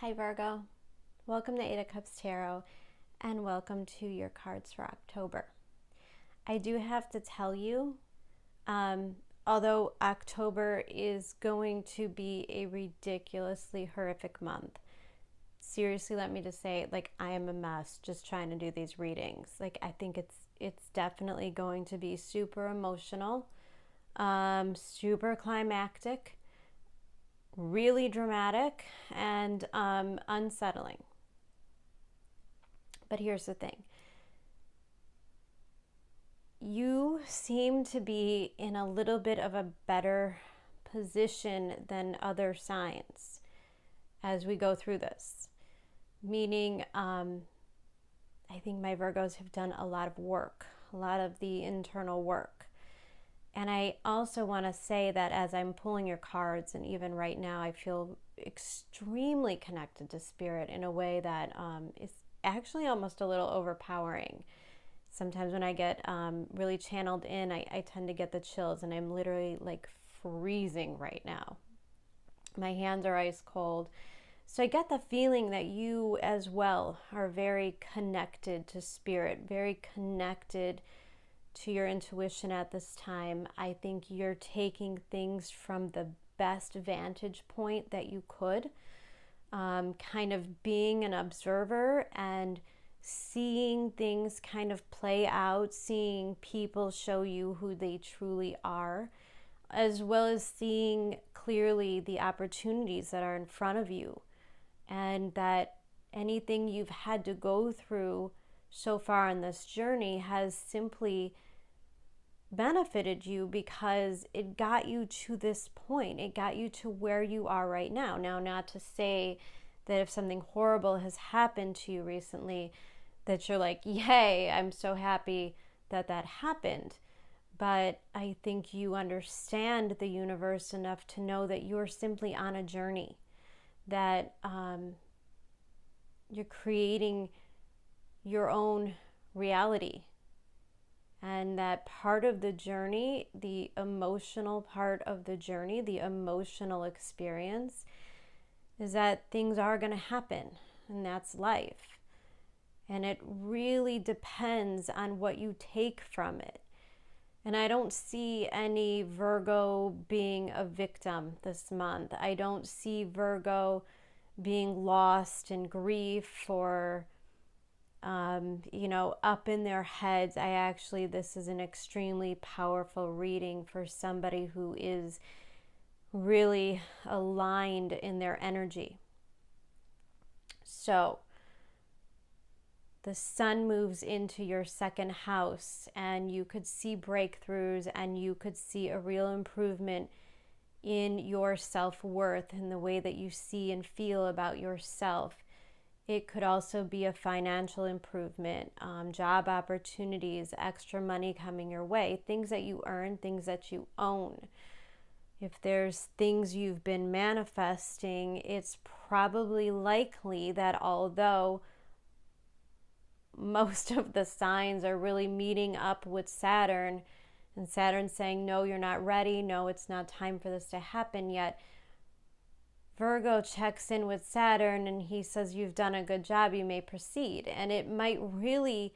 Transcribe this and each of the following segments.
Hi Virgo, welcome to Eight of Cups Tarot and welcome to your cards for October. I do have to tell you, although October is going to be a ridiculously horrific month, seriously, let me just say, I am a mess just trying to do these readings. I think it's definitely going to be super emotional, super climactic, really dramatic, and unsettling. But here's the thing. You seem to be in a little bit of a better position than other signs as we go through this. Meaning, I think my Virgos have done a lot of work, a lot of the internal work. And I also want to say that as I'm pulling your cards, and even right now, I feel extremely connected to Spirit in a way that is actually almost a little overpowering. Sometimes when I get really channeled in, I tend to get the chills, and I'm literally freezing right now. My hands are ice cold. So I get the feeling that you as well are very connected to Spirit, very connected to your intuition at this time. I think you're taking things from the best vantage point that you could, kind of being an observer and seeing things kind of play out, seeing people show you who they truly are, as well as seeing clearly the opportunities that are in front of you, and that anything you've had to go through so far on this journey has simply benefited you because it got you to this point. It got you to where you are right now. Now, not to say that if something horrible has happened to you recently, that you're like, yay, I'm so happy that that happened. But I think you understand the universe enough to know that you're simply on a journey, that you're creating your own reality. And that part of the journey, the emotional part of the journey, the emotional experience, is that things are going to happen, and that's life. And it really depends on what you take from it. And I don't see any Virgo being a victim this month. I don't see Virgo being lost in grief or up in their heads. This is an extremely powerful reading for somebody who is really aligned in their energy. So, the sun moves into your second house, and you could see breakthroughs, and you could see a real improvement in your self-worth and the way that you see and feel about yourself. It could also be a financial improvement, job opportunities, extra money coming your way, things that you earn, things that you own. If there's things you've been manifesting, it's probably likely that although most of the signs are really meeting up with Saturn, and Saturn saying, no, you're not ready, no, it's not time for this to happen yet, Virgo checks in with Saturn and he says, you've done a good job, you may proceed. And it might really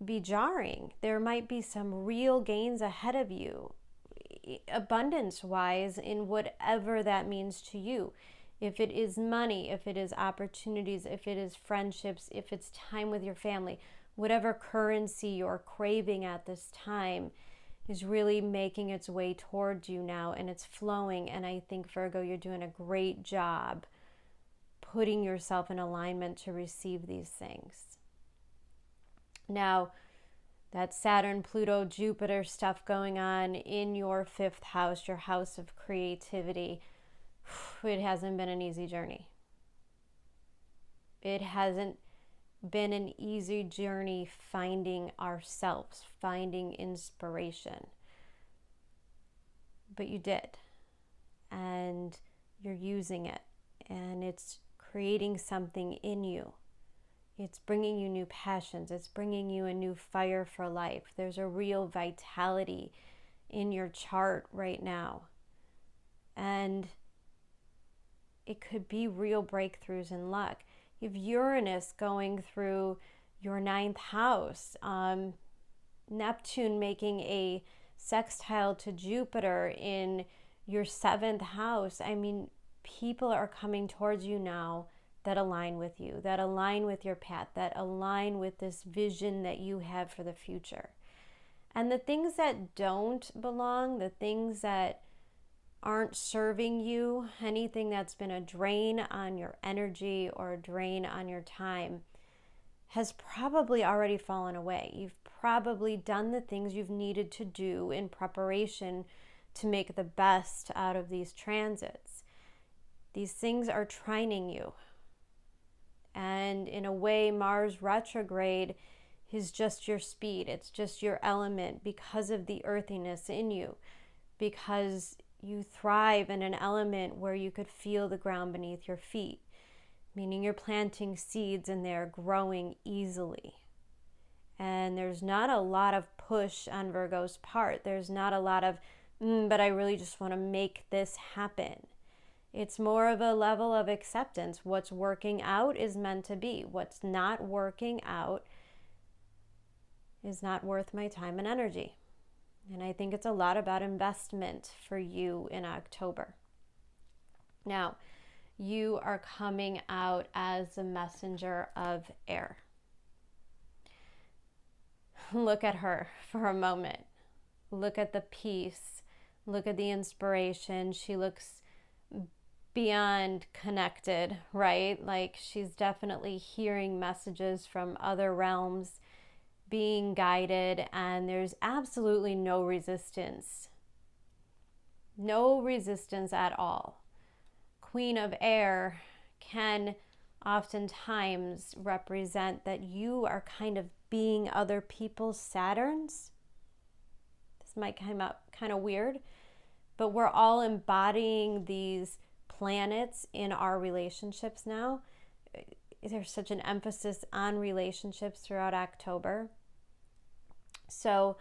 be jarring. There might be some real gains ahead of you, abundance-wise, in whatever that means to you. If it is money, if it is opportunities, if it is friendships, if it's time with your family, whatever currency you're craving at this time is really making its way towards you now, and it's flowing. And I think, Virgo, you're doing a great job putting yourself in alignment to receive these things. Now, that Saturn, Pluto, Jupiter stuff going on in your fifth house, your house of creativity, it hasn't been an easy journey. It hasn't been an easy journey finding ourselves, finding inspiration. But you did. And you're using it. And it's creating something in you. It's bringing you new passions. It's bringing you a new fire for life. There's a real vitality in your chart right now. And it could be real breakthroughs in luck. You have Uranus going through your ninth house, Neptune making a sextile to Jupiter in your seventh house. I mean, people are coming towards you now that align with you, that align with your path, that align with this vision that you have for the future. And the things that don't belong, the things that aren't serving you, anything that's been a drain on your energy or a drain on your time, has probably already fallen away. You've probably done the things you've needed to do in preparation to make the best out of these transits. These things are trining you. And in a way, Mars retrograde is just your speed. It's just your element because of the earthiness in you, because you thrive in an element where you could feel the ground beneath your feet, meaning you're planting seeds and they're growing easily. And there's not a lot of push on Virgo's part. There's not a lot of, but I really just want to make this happen. It's more of a level of acceptance. What's working out is meant to be. What's not working out is not worth my time and energy. And I think it's a lot about investment for you in October. Now, you are coming out as the messenger of air. Look at her for a moment. Look at the peace. Look at the inspiration. She looks beyond connected, right? Like she's definitely hearing messages from other realms, being guided, and there's absolutely no resistance. No resistance at all. Queen of Air can oftentimes represent that you are kind of being other people's Saturns. This might come up kind of weird, but we're all embodying these planets in our relationships now. There's such an emphasis on relationships throughout October. So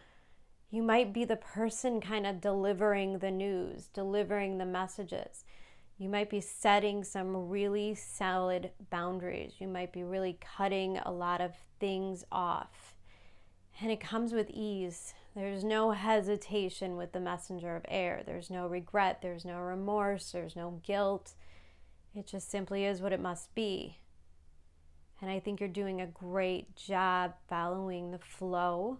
you might be the person kind of delivering the news, delivering the messages. You might be setting some really solid boundaries. You might be really cutting a lot of things off. And it comes with ease. There's no hesitation with the messenger of air. There's no regret. There's no remorse. There's no guilt. It just simply is what it must be. And I think you're doing a great job following the flow,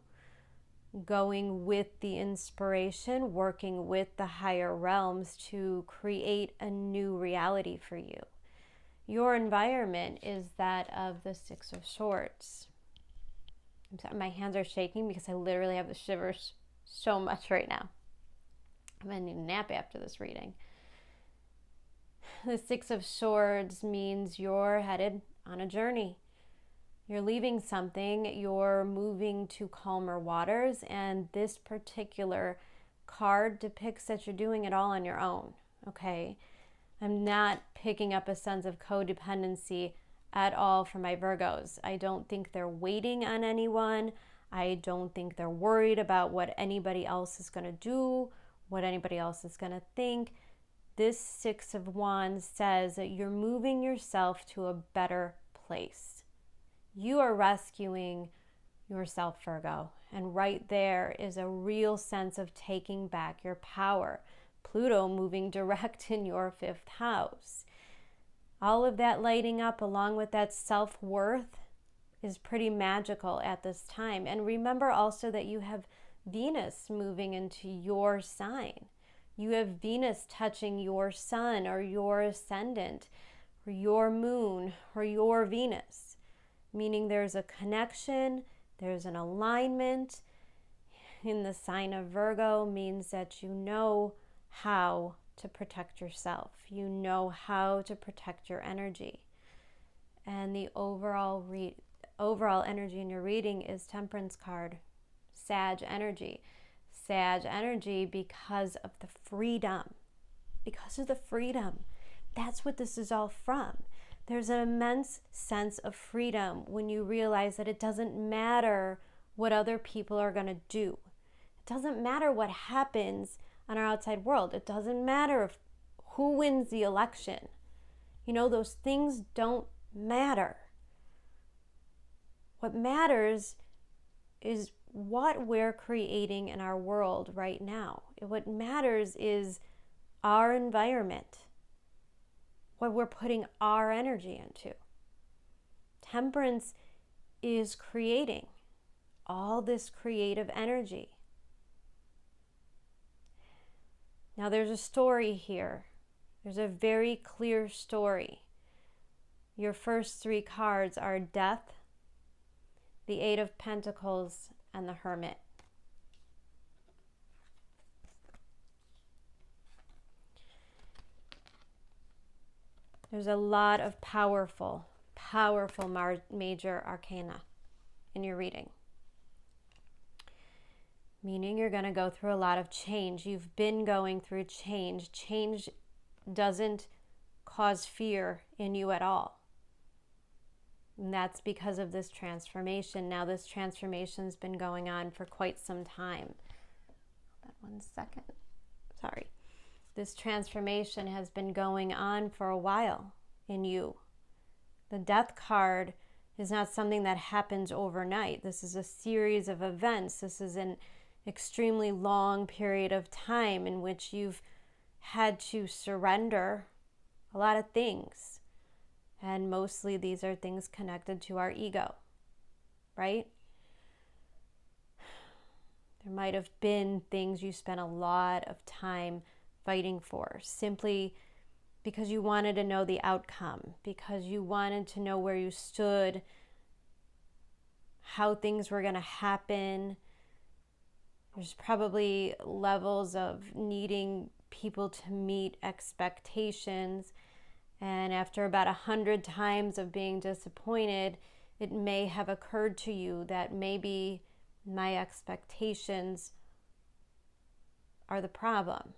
going with the inspiration, working with the higher realms to create a new reality for you. Your environment is that of the Six of Swords. I'm sorry, my hands are shaking because I literally have the shivers so much right now. I'm going to need a nap after this reading. The Six of Swords means you're headed on a journey. You're leaving something, you're moving to calmer waters, and this particular card depicts that you're doing it all on your own, okay? I'm not picking up a sense of codependency at all for my Virgos. I don't think they're waiting on anyone. I don't think they're worried about what anybody else is going to do, what anybody else is going to think. This Six of Wands says that you're moving yourself to a better place. You are rescuing yourself, Virgo. And right there is a real sense of taking back your power. Pluto moving direct in your fifth house. All of that lighting up along with that self-worth is pretty magical at this time. And remember also that you have Venus moving into your sign. You have Venus touching your sun or your ascendant or your moon or your Venus, meaning there's a connection, there's an alignment. In the sign of Virgo means that you know how to protect yourself. You know how to protect your energy. And the overall energy in your reading is Temperance card, Sag energy. Sag energy because of the freedom. Because of the freedom. That's what this is all from. There's an immense sense of freedom when you realize that it doesn't matter what other people are going to do. It doesn't matter what happens on our outside world. It doesn't matter who wins the election. Those things don't matter. What matters is what we're creating in our world right now. What matters is our environment, what we're putting our energy into. Temperance is creating all this creative energy. Now there's a story here. There's a very clear story. Your first 3 cards are Death, the 8 of Pentacles, and the Hermit. There's a lot of powerful major arcana in your reading. Meaning you're going to go through a lot of change. You've been going through change. Change doesn't cause fear in you at all. And that's because of this transformation. Now this transformation's been going on for quite some time. Hold on 1 second. Sorry. This transformation has been going on for a while in you. The Death card is not something that happens overnight. This is a series of events. This is an extremely long period of time in which you've had to surrender a lot of things. And mostly these are things connected to our ego, right? There might have been things you spent a lot of time fighting for, simply because you wanted to know the outcome, because you wanted to know where you stood, how things were going to happen. There's probably levels of needing people to meet expectations. And after about 100 times of being disappointed, it may have occurred to you that maybe my expectations are the problem.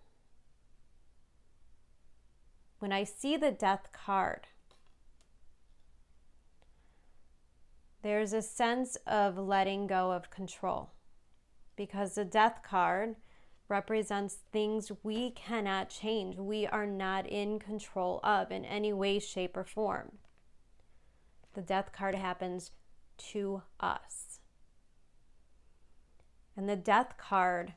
When I see the Death card, there's a sense of letting go of control, because the Death card represents things we cannot change. We are not in control of in any way, shape, or form. The Death card happens to us. And the Death card,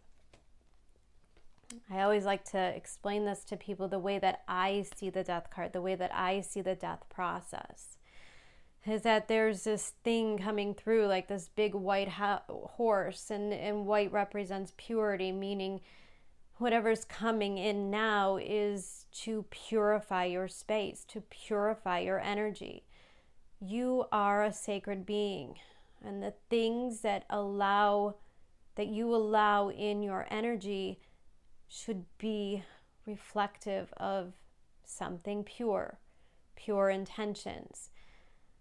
I always like to explain this to people the way that I see the Death card, the way that I see the death process, is that there's this thing coming through, like this big white horse, and white represents purity, meaning whatever's coming in now is to purify your space, to purify your energy. You are a sacred being, and the things that you allow in your energy should be reflective of something pure intentions.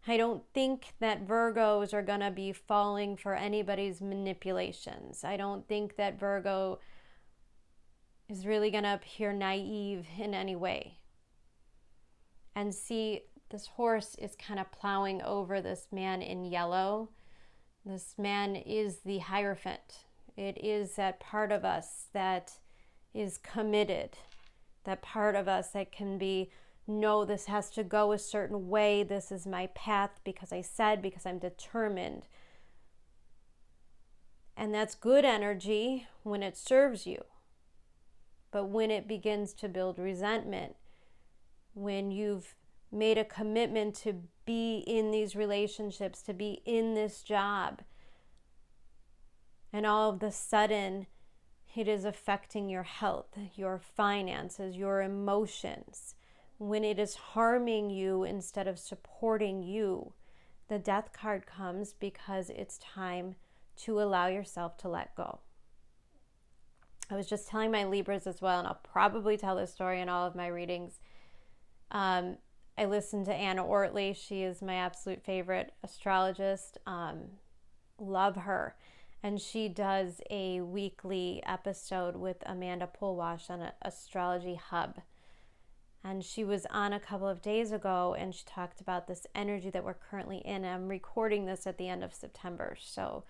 I don't think that Virgos are going to be falling for anybody's manipulations. I don't think that Virgo is really going to appear naive in any way. And see, this horse is kind of plowing over this man in yellow. This man is the Hierophant. It is that part of us that is committed, that part of us that can be, no, this has to go a certain way, this is my path because I'm determined. And that's good energy when it serves you. But when it begins to build resentment, when you've made a commitment to be in these relationships, to be in this job, and all of a sudden it is affecting your health, your finances, your emotions, when it is harming you instead of supporting you, the Death card comes because it's time to allow yourself to let go. I was just telling my Libras as well, and I'll probably tell this story in all of my readings. I listened to Anna Ortley. She is my absolute favorite astrologist. Love her. And she does a weekly episode with Amanda Pulwash on Astrology Hub. And she was on a couple of days ago, and she talked about this energy that we're currently in. I'm recording this at the end of September. So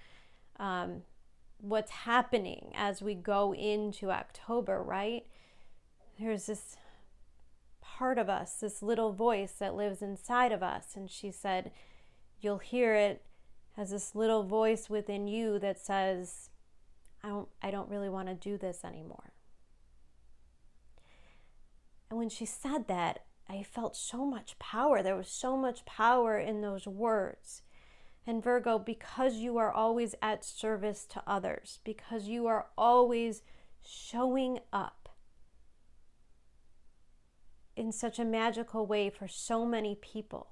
what's happening as we go into October, right? There's this part of us, this little voice that lives inside of us. And she said, you'll hear it as this little voice within you that says, I don't really want to do this anymore. And when she said that, I felt so much power. There was so much power in those words. And Virgo, because you are always at service to others, because you are always showing up in such a magical way for so many people,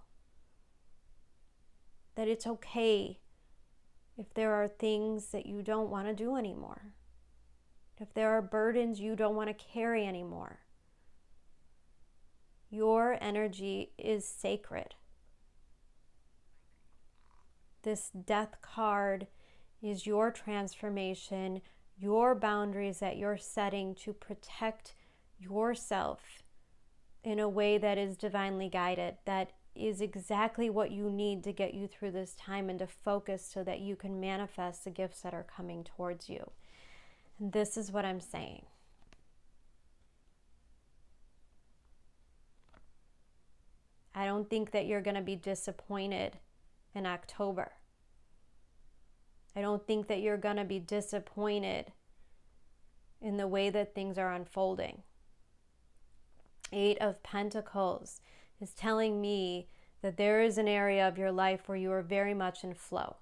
that it's okay if there are things that you don't want to do anymore, if there are burdens you don't want to carry anymore. Your energy is sacred. This death card is your transformation, your boundaries that you're setting to protect yourself in a way that is divinely guided, that is exactly what you need to get you through this time and to focus so that you can manifest the gifts that are coming towards you. And this is what I'm saying. I don't think that you're going to be disappointed in October. I don't think that you're going to be disappointed in the way that things are unfolding. 8 of Pentacles is telling me that there is an area of your life where you are very much in flow.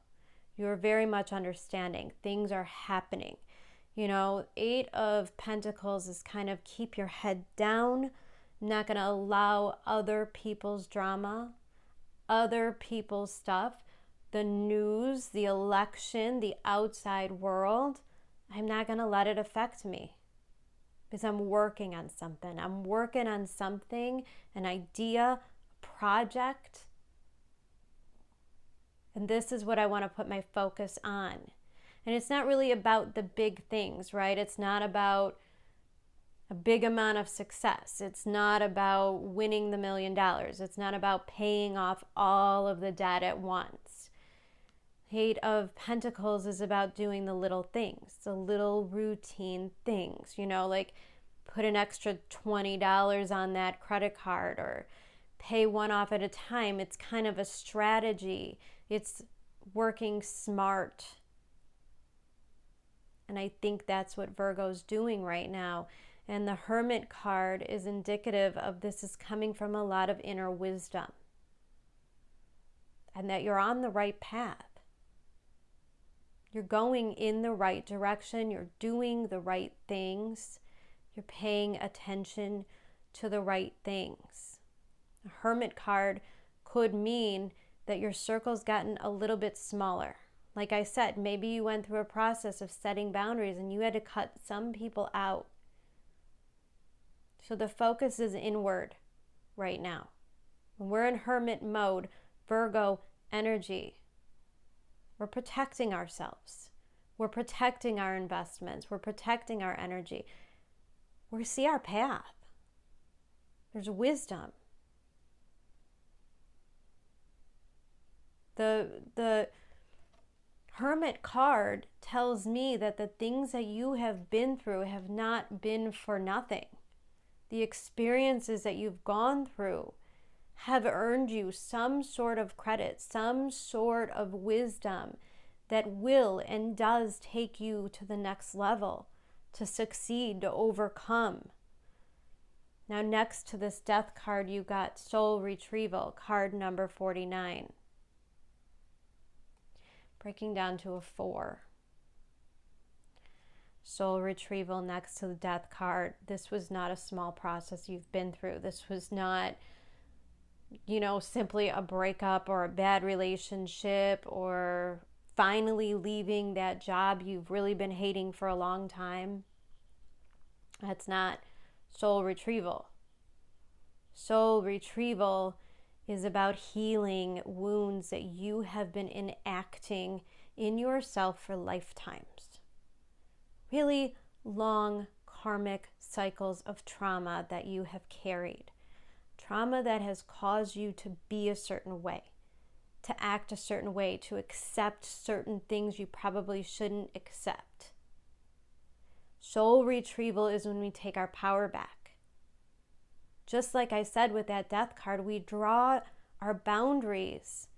You are very much understanding. Things are happening. 8 of Pentacles is kind of keep your head down, not going to allow other people's drama, other people's stuff, the news, the election, the outside world. I'm not going to let it affect me because I'm working on something. I'm working on something, an idea, a project. And this is what I want to put my focus on. And it's not really about the big things, right? It's not about a big amount of success. It's not about winning the $1 million. It's not about paying off all of the debt at once. 8 of Pentacles is about doing the little things, the little routine things, like put an extra $20 on that credit card or pay one off at a time. It's kind of a strategy. It's working smart. And I think that's what Virgo's doing right now. And the Hermit card is indicative of this is coming from a lot of inner wisdom. And that you're on the right path. You're going in the right direction. You're doing the right things. You're paying attention to the right things. The Hermit card could mean that your circle's gotten a little bit smaller. Like I said, maybe you went through a process of setting boundaries and you had to cut some people out. So the focus is inward right now. When we're in hermit mode, Virgo energy, we're protecting ourselves. We're protecting our investments. We're protecting our energy. We see our path. There's wisdom. The Hermit card tells me that the things that you have been through have not been for nothing. The experiences that you've gone through have earned you some sort of credit, some sort of wisdom that will and does take you to the next level, to succeed, to overcome. Now, next to this death card, you got soul retrieval, card number 49. Breaking down to a 4. Soul retrieval next to the death card. This was not a small process you've been through. This was not, simply a breakup or a bad relationship or finally leaving that job you've really been hating for a long time. That's not soul retrieval. Soul retrieval is about healing wounds that you have been enacting in yourself for lifetimes. Really long karmic cycles of trauma that you have carried. Trauma that has caused you to be a certain way, to act a certain way, to accept certain things you probably shouldn't accept. Soul retrieval is when we take our power back. Just like I said with that death card, we draw our boundaries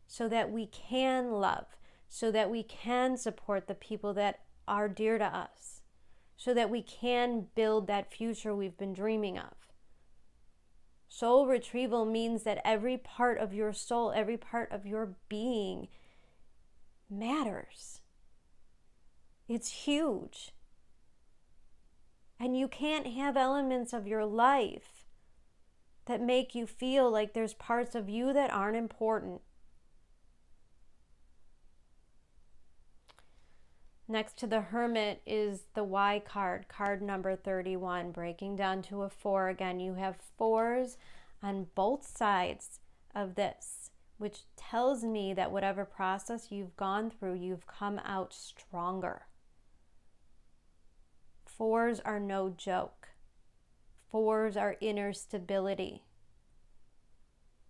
so that we can love, so that we can support the people that are dear to us, so that we can build that future we've been dreaming of. Soul retrieval means that every part of your soul, every part of your being matters. It's huge. And you can't have elements of your life that make you feel like there's parts of you that aren't important. Next to the Hermit is the Y card, card number 31, breaking down to a 4. Again, you have 4s on both sides of this, which tells me that whatever process you've gone through, you've come out stronger. 4s are no joke. 4s are inner stability.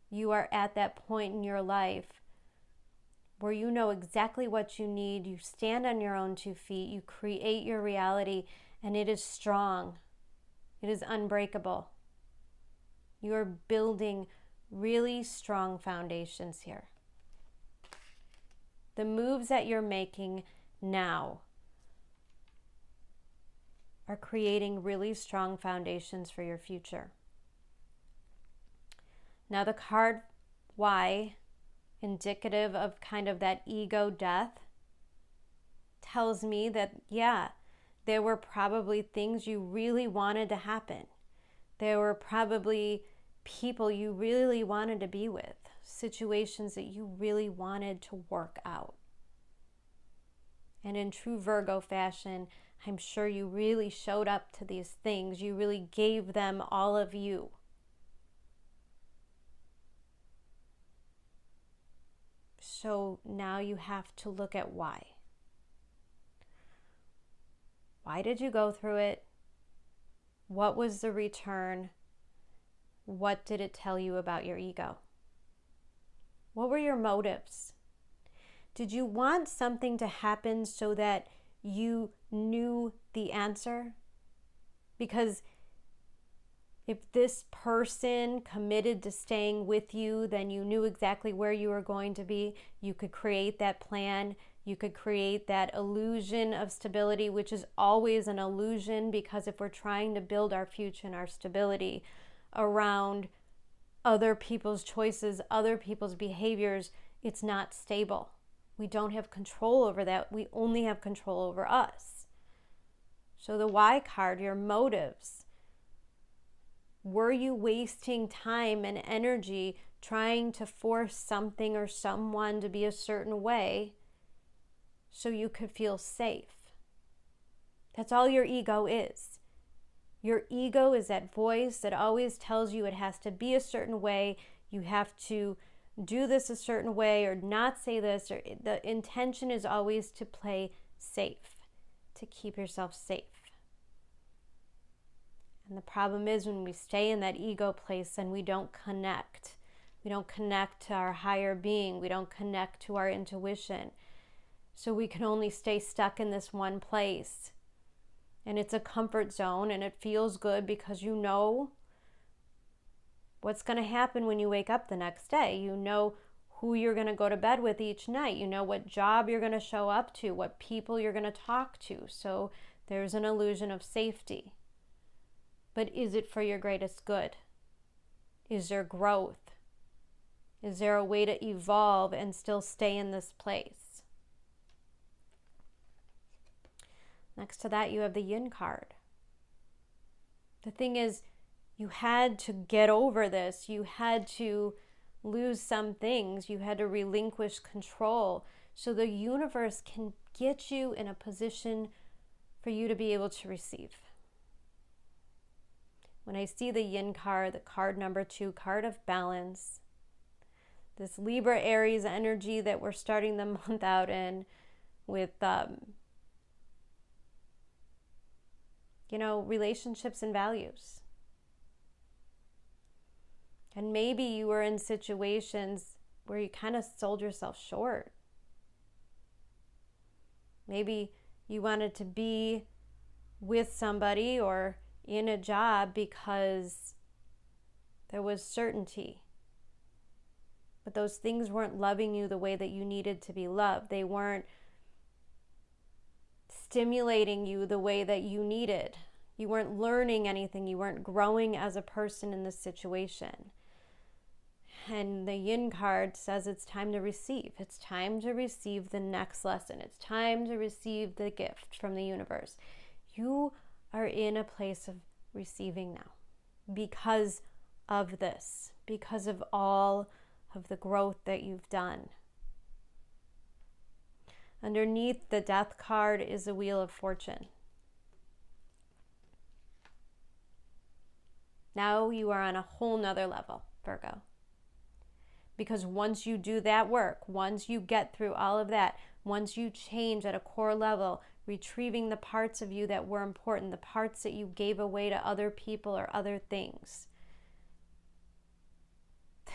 You are at that point in your life where you know exactly what you need, you stand on your own 2 feet, you create your reality, and it is strong. It is unbreakable. You are building really strong foundations here. The moves that you're making now are creating really strong foundations for your future. Now the card Y, indicative of kind of that ego death, tells me that, yeah, there were probably things you really wanted to happen. There were probably people you really wanted to be with, situations that you really wanted to work out. And in true Virgo fashion, I'm sure you really showed up to these things. You really gave them all of you. So now you have to look at why. Why did you go through it? What was the return? What did it tell you about your ego? What were your motives? Did you want something to happen so that you knew the answer? Because if this person committed to staying with you, then you knew exactly where you were going to be. You could create that plan. You could create that illusion of stability, which is always an illusion, because if we're trying to build our future and our stability around other people's choices, other people's behaviors, it's not stable. We don't have control over that. We only have control over us. So the Y card, your motives. Were you wasting time and energy trying to force something or someone to be a certain way so you could feel safe? That's all your ego is. Your ego is that voice that always tells you it has to be a certain way, you have to do this a certain way or not say this, or the intention is always to play safe, to keep yourself safe. And the problem is when we stay in that ego place and we don't connect. We don't connect to our higher being. We don't connect to our intuition. So we can only stay stuck in this one place. And it's a comfort zone and it feels good because you know what's going to happen when you wake up the next day. You know who you're going to go to bed with each night. You know what job you're going to show up to, what people you're going to talk to. So there's an illusion of safety. But is it for your greatest good? Is there growth? Is there a way to evolve and still stay in this place? Next to that, you have the Yin card. The thing is, you had to get over this. You had to lose some things. You had to relinquish control so the universe can get you in a position for you to be able to receive. When I see the Yin card, the card number 2, card of balance, this Libra Aries energy that we're starting the month out in with, relationships and values. And maybe you were in situations where you kind of sold yourself short. Maybe you wanted to be with somebody or in a job because There was certainty. But those things weren't loving you the way that you needed to be loved. They weren't stimulating you the way that you needed. You weren't learning anything. You weren't growing as a person in this situation. And the Yin card says it's time to receive. It's time to receive the next lesson. It's time to receive the gift from the universe. You are in a place of receiving now because of this, because of all of the growth that you've done. Underneath the Death card is a Wheel of Fortune. Now you are on a whole nother level, Virgo. Because once you do that work, once you get through all of that, once you change at a core level, retrieving the parts of you that were important, the parts that you gave away to other people or other things,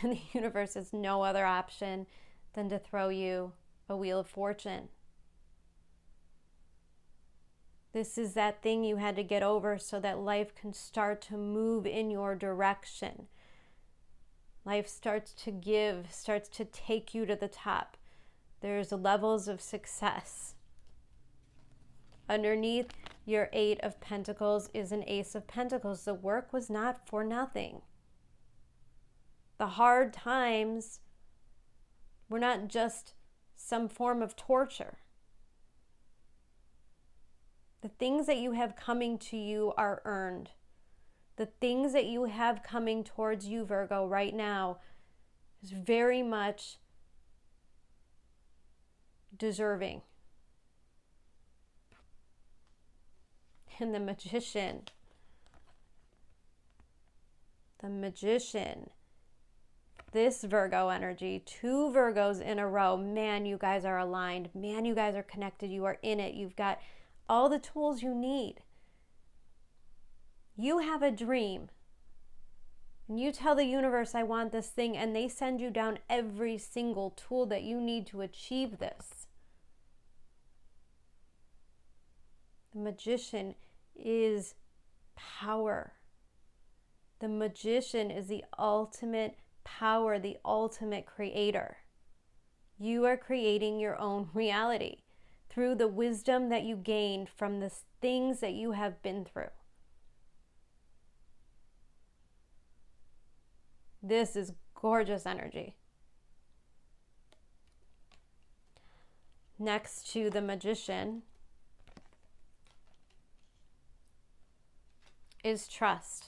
then the universe has no other option than to throw you a Wheel of Fortune. This is that thing you had to get over so that life can start to move in your direction. Life starts to give, starts to take you to the top. There's levels of success. Underneath your 8 of Pentacles is an Ace of Pentacles. The work was not for nothing. The hard times were not just some form of torture. The things that you have coming to you are earned. The things that you have coming towards you, Virgo, right now is very much deserving. And the Magician, this Virgo energy, 2 Virgos in a row, man, you guys are aligned. Man, you guys are connected. You are in it. You've got all the tools you need. You have a dream. And you tell the universe, I want this thing, and they send you down every single tool that you need to achieve this. The Magician is power. The Magician is the ultimate power, the ultimate creator. You are creating your own reality through the wisdom that you gained from the things that you have been through. This is gorgeous energy. Next to the Magician is trust.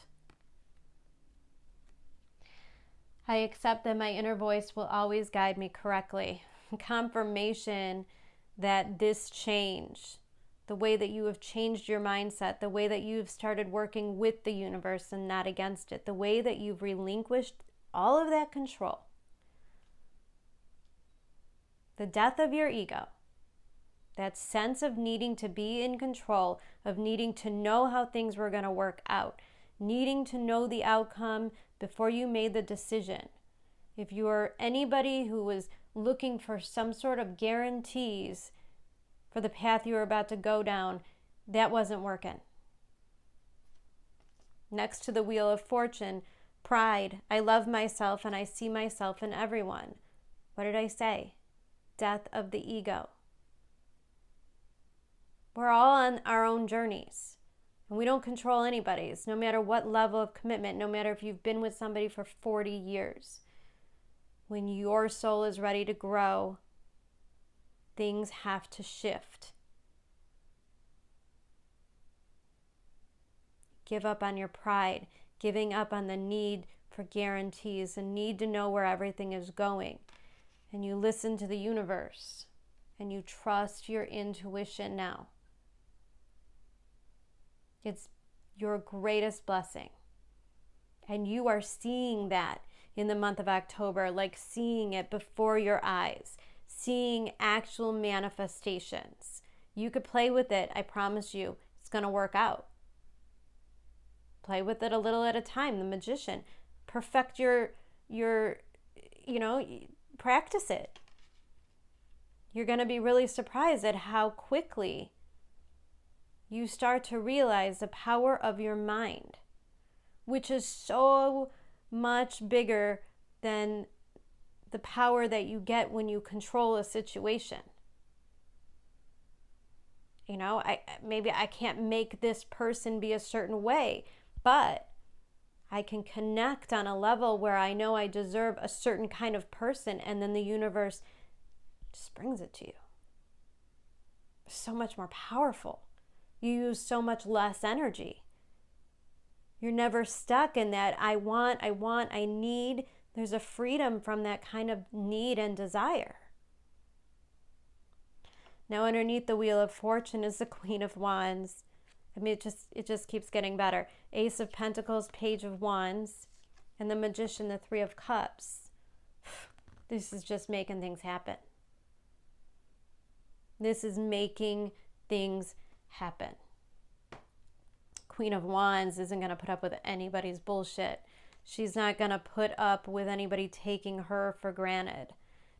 I accept that my inner voice will always guide me correctly. Confirmation that this change, the way that you have changed your mindset, the way that you've started working with the universe and not against it, the way that you've relinquished all of that control, the death of your ego, that sense of needing to be in control, of needing to know how things were going to work out, needing to know the outcome before you made the decision. If you are anybody who was looking for some sort of guarantees for the path you were about to go down, that wasn't working. Next to the Wheel of Fortune, pride. I love myself and I see myself in everyone. What did I say? Death of the ego. We're all on our own journeys. And we don't control anybody's, no matter what level of commitment, no matter if you've been with somebody for 40 years. When your soul is ready to grow, things have to shift. Give up on your pride, giving up on the need for guarantees, the need to know where everything is going. And you listen to the universe and you trust your intuition now. It's your greatest blessing. And you are seeing that in the month of October, like seeing it before your eyes, seeing actual manifestations. You could play with it. I promise you, it's going to work out. Play with it a little at a time. The Magician. Perfect practice it. You're going to be really surprised at how quickly you start to realize the power of your mind, which is so much bigger than the power that you get when you control a situation. You know, maybe I can't make this person be a certain way, but I can connect on a level where I know I deserve a certain kind of person, and then the universe just brings it to you. So much more powerful. You use so much less energy. You're never stuck in that I want, I need. There's a freedom from that kind of need and desire. Now underneath the Wheel of Fortune is the Queen of Wands. I mean, it just keeps getting better. Ace of Pentacles, Page of Wands, and the Magician, the Three of Cups. This is just making things happen. This is making things happen. Queen of Wands isn't going to put up with anybody's bullshit. She's not going to put up with anybody taking her for granted,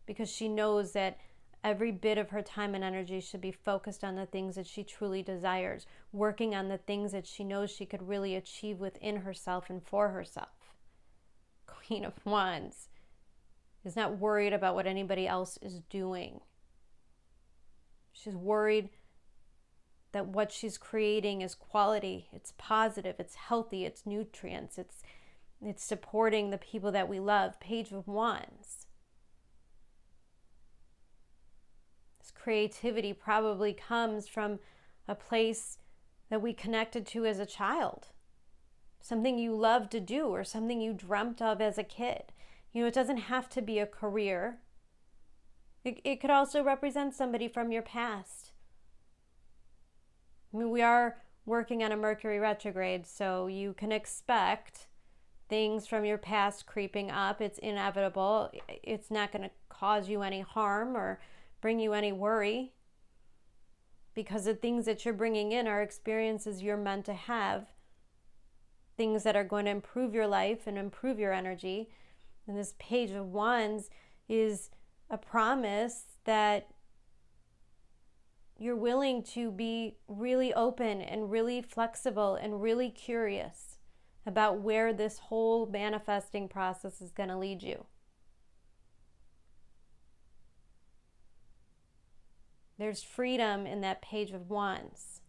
because she knows that every bit of her time and energy should be focused on the things that she truly desires, working on the things that she knows she could really achieve within herself and for herself. Queen of Wands is not worried about what anybody else is doing. She's worried that what she's creating is quality, it's positive, it's healthy, it's nutrients, it's supporting the people that we love. Page of Wands. This creativity probably comes from a place that we connected to as a child. Something you loved to do or something you dreamt of as a kid. You know, it doesn't have to be a career. It could also represent somebody from your past. I mean, we are working on a Mercury retrograde, so you can expect things from your past creeping up. It's inevitable. It's not going to cause you any harm or bring you any worry, because the things that you're bringing in are experiences you're meant to have, things that are going to improve your life and improve your energy. And this Page of Wands is a promise that you're willing to be really open and really flexible and really curious about where this whole manifesting process is going to lead you. There's freedom in that Page of Wands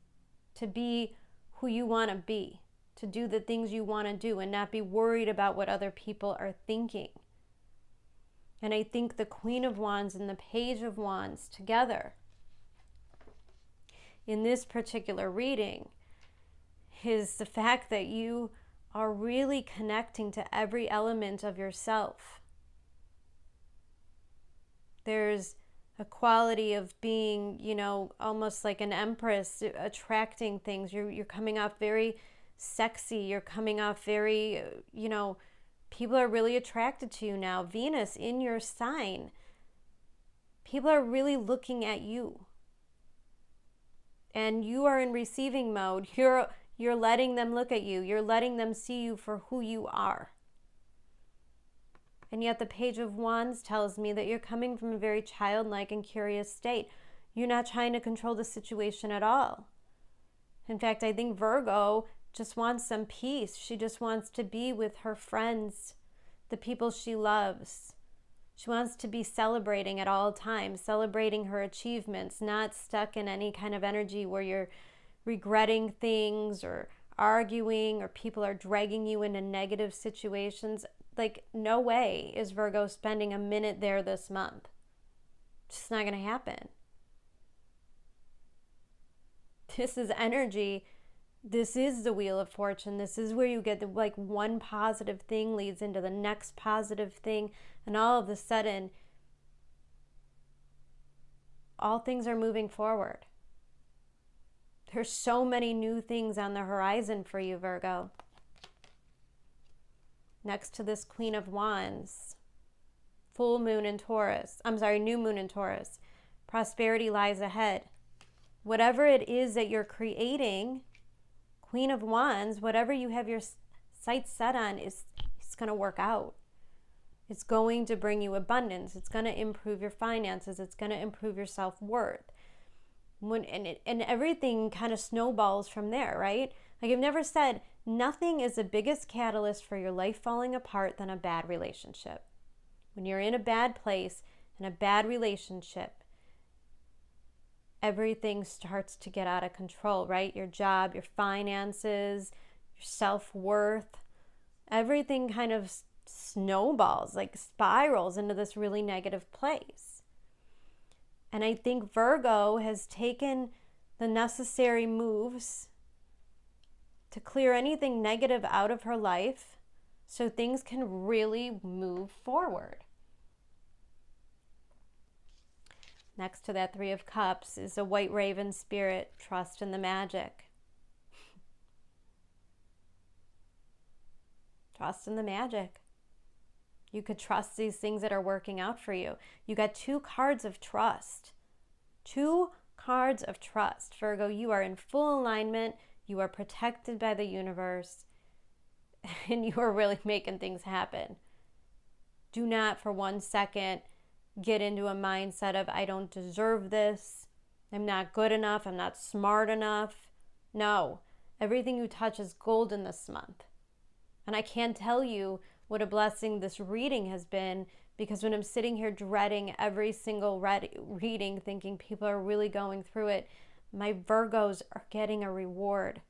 to be who you want to be, to do the things you want to do and not be worried about what other people are thinking. And I think the Queen of Wands and the Page of Wands together in this particular reading is the fact that you are really connecting to every element of yourself. There's a quality of being, you know, almost like an empress, attracting things. You're coming off very sexy. You're coming off very, you know, people are really attracted to you now. Venus in your sign. People are really looking at you. And you are in receiving mode. You're letting them look at you. You're letting them see you for who you are. And yet the Page of Wands tells me that you're coming from a very childlike and curious state. You're not trying to control the situation at all. In fact, I think Virgo just wants some peace. She just wants to be with her friends, the people she loves. She wants to be celebrating at all times, celebrating her achievements, not stuck in any kind of energy where you're regretting things or arguing or people are dragging you into negative situations. Like, no way is Virgo spending a minute there this month. It's just not going to happen. This is energy. This is the Wheel of Fortune. This is where you get the, like, one positive thing leads into the next positive thing. And all of a sudden, all things are moving forward. There's so many new things on the horizon for you, Virgo. Next to this Queen of Wands, full moon in Taurus. New moon in Taurus. Prosperity lies ahead. Whatever it is that you're creating, Queen of Wands, whatever you have your sights set on, it's going to work out. It's going to bring you abundance. It's going to improve your finances. It's going to improve your self-worth. And everything kind of snowballs from there, right? Like, I've never said Nothing is the biggest catalyst for your life falling apart than a bad relationship. When you're in a bad place, in a bad relationship, everything starts to get out of control, right? Your job, your finances, your self-worth, everything kind of snowballs, like spirals into this really negative place. And I think Virgo has taken the necessary moves to clear anything negative out of her life so things can really move forward. Next to that Three of Cups is a white raven spirit. Trust in the magic. Trust in the magic. You could trust these things that are working out for you. You got 2 cards of trust. 2 cards of trust. Virgo, you are in full alignment. You are protected by the universe. And you are really making things happen. Do not for 1 second get into a mindset of, I don't deserve this. I'm not good enough. I'm not smart enough. No. Everything you touch is golden this month. And I can't tell you what a blessing this reading has been, because when I'm sitting here dreading every single reading, thinking people are really going through it, my Virgos are getting a reward.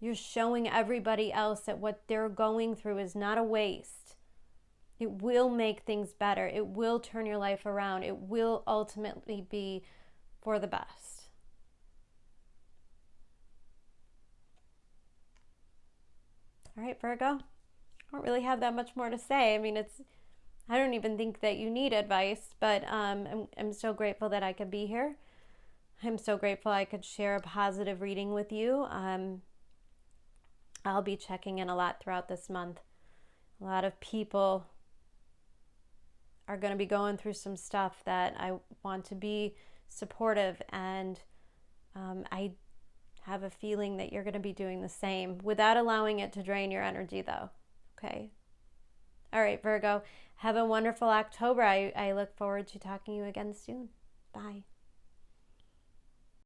You're showing everybody else that what they're going through is not a waste. It will make things better. It will turn your life around. It will ultimately be for the best. All right, Virgo. I don't really have that much more to say. I mean, I don't even think that you need advice, but I'm so grateful that I could be here. I'm so grateful I could share a positive reading with you. I'll be checking in a lot throughout this month. A lot of people are going to be going through some stuff that I want to be supportive, and I have a feeling that you're going to be doing the same without allowing it to drain your energy, though. Okay? All right, Virgo. Have a wonderful October. I look forward to talking to you again soon. Bye.